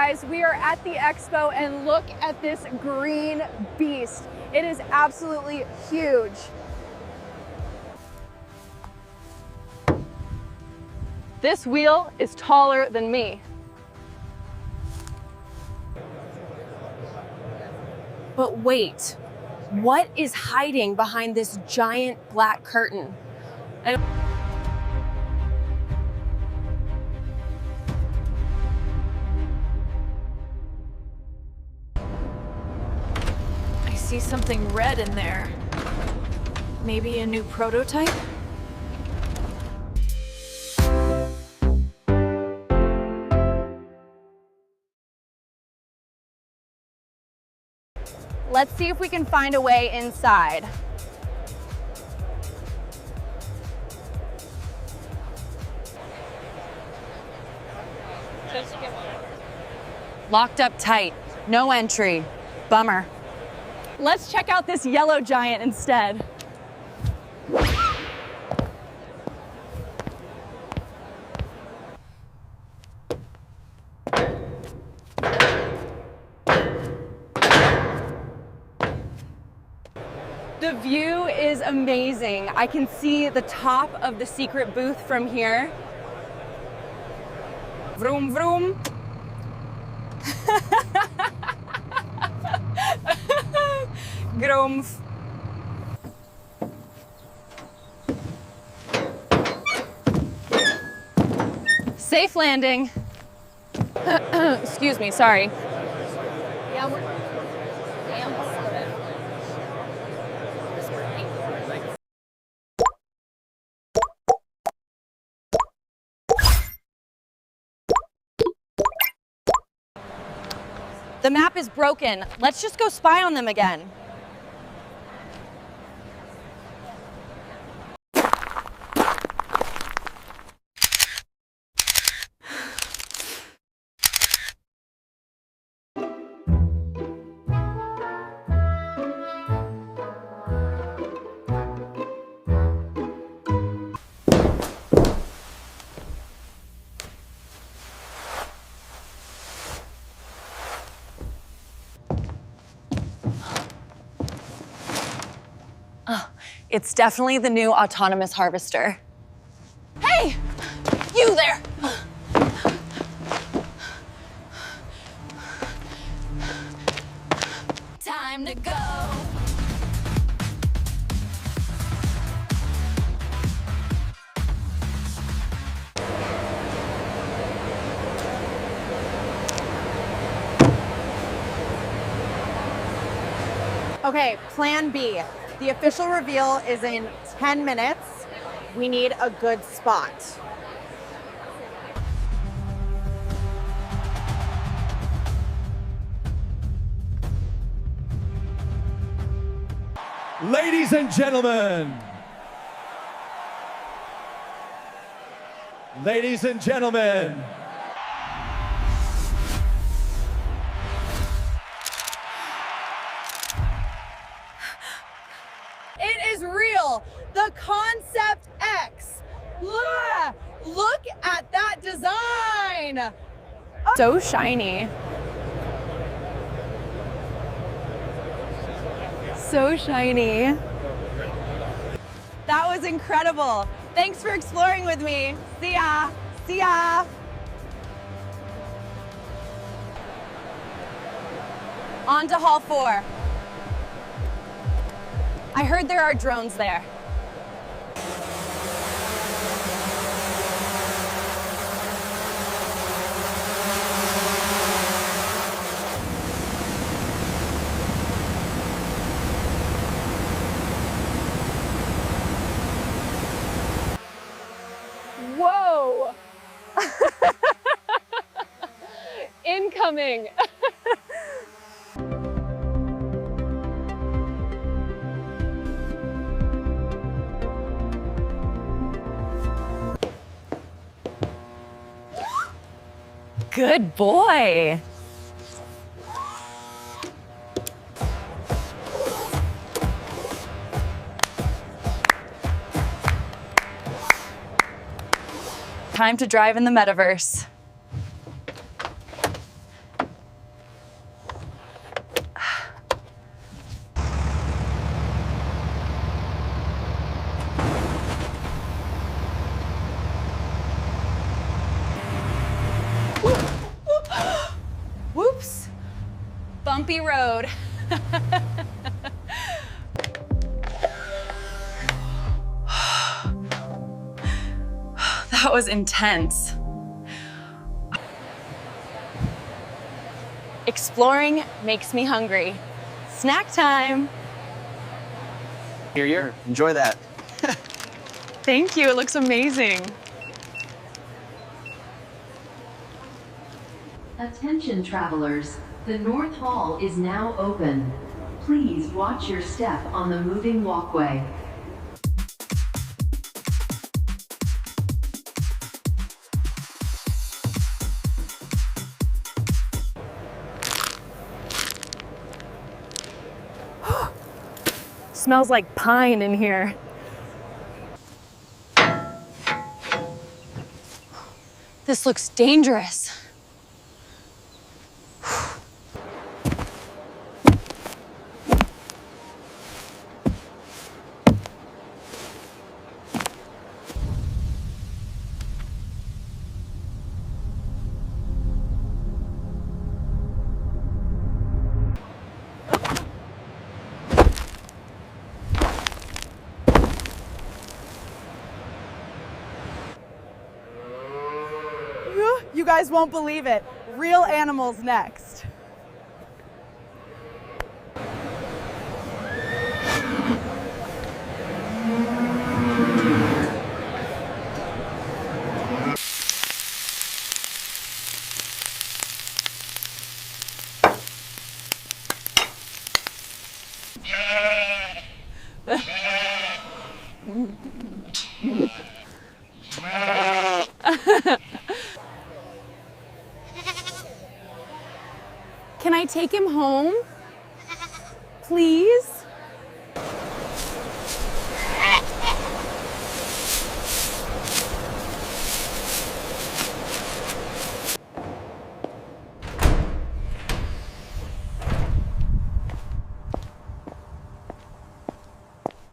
guys, we are at the expo and look at this green beast. It is absolutely huge. This wheel is taller than me. But wait, what is hiding behind this giant black curtain? I see something red in there. Maybe a new prototype? Let's see if we can find a way inside. Locked up tight, no entry. Bummer. Let's check out this yellow giant instead. The view is amazing. I can see the top of the secret booth from here. Vroom, vroom. Groomph. Safe landing. Excuse me, sorry. The map is broken. Let's just go spy on them again. It's definitely the new autonomous harvester. Hey, you there. Time to go. Okay, plan B. The official reveal is in 10 minutes. We need a good spot. Ladies and gentlemen. Ladies and gentlemen. It is real. The Concept X. Look at that design. So shiny. So shiny. That was incredible. Thanks for exploring with me. See ya. See ya. On to Hall 4. I heard there are drones there. Whoa! Incoming. Good boy. Time to drive in the metaverse. bumpy road. That was intense. Exploring makes me hungry. Snack time. Here. Enjoy that. Thank you, it looks amazing. Attention travelers, the North Hall is now open. Please watch your step on the moving walkway. Smells like pine in here. This looks dangerous. You guys won't believe it. Real animals next. Can I take him home? Please?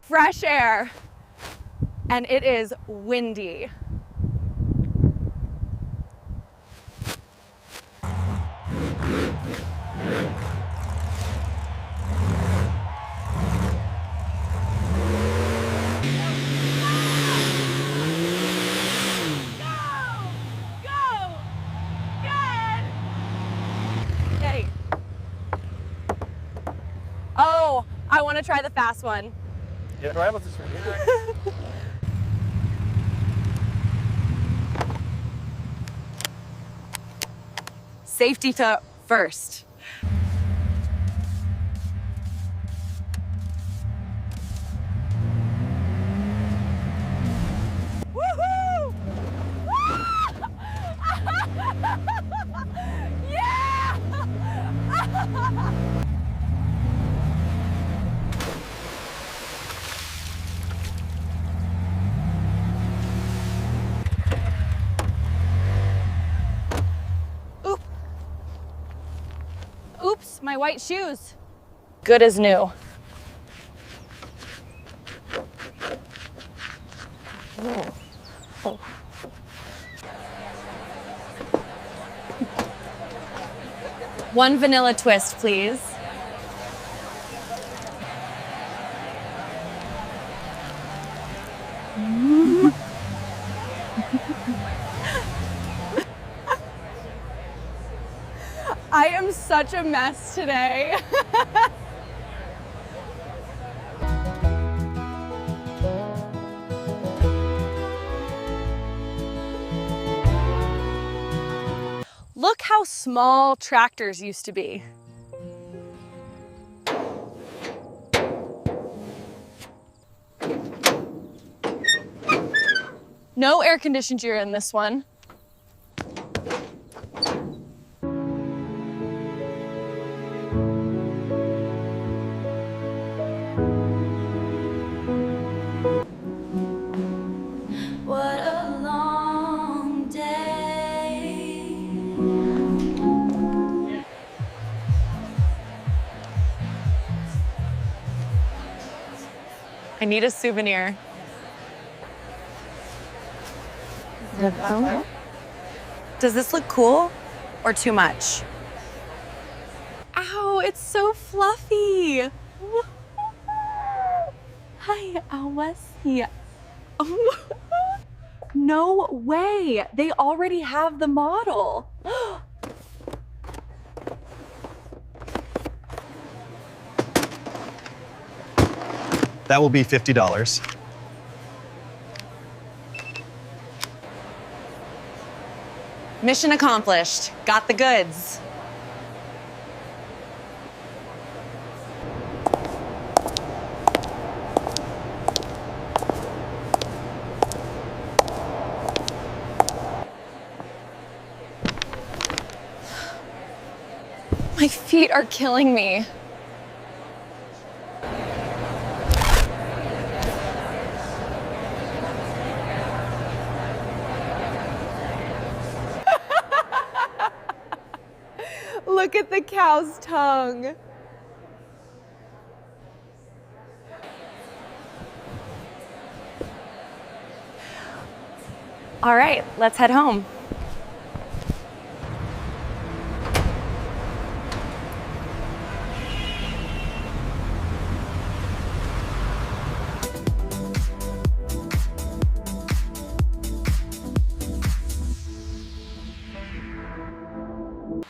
Fresh air. And it is windy. Oh, I want to try the fast one. Yeah, try with this one. Safety to first. Woohoo! Yeah! Oops, my white shoes. Good as new. One vanilla twist, please. I am such a mess today. Look how small tractors used to be. No air conditioner in this one. What a long day. I need a souvenir. Does this look cool or too much? Ow, it's so fluffy. Hi, Awasi. Oh, no way. They already have the model. That will be $50. Mission accomplished. Got the goods. My feet are killing me. Look at the cow's tongue. All right, let's head home.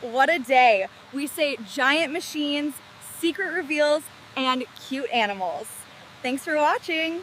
What a day. We say giant machines, secret reveals, and cute animals. Thanks for watching.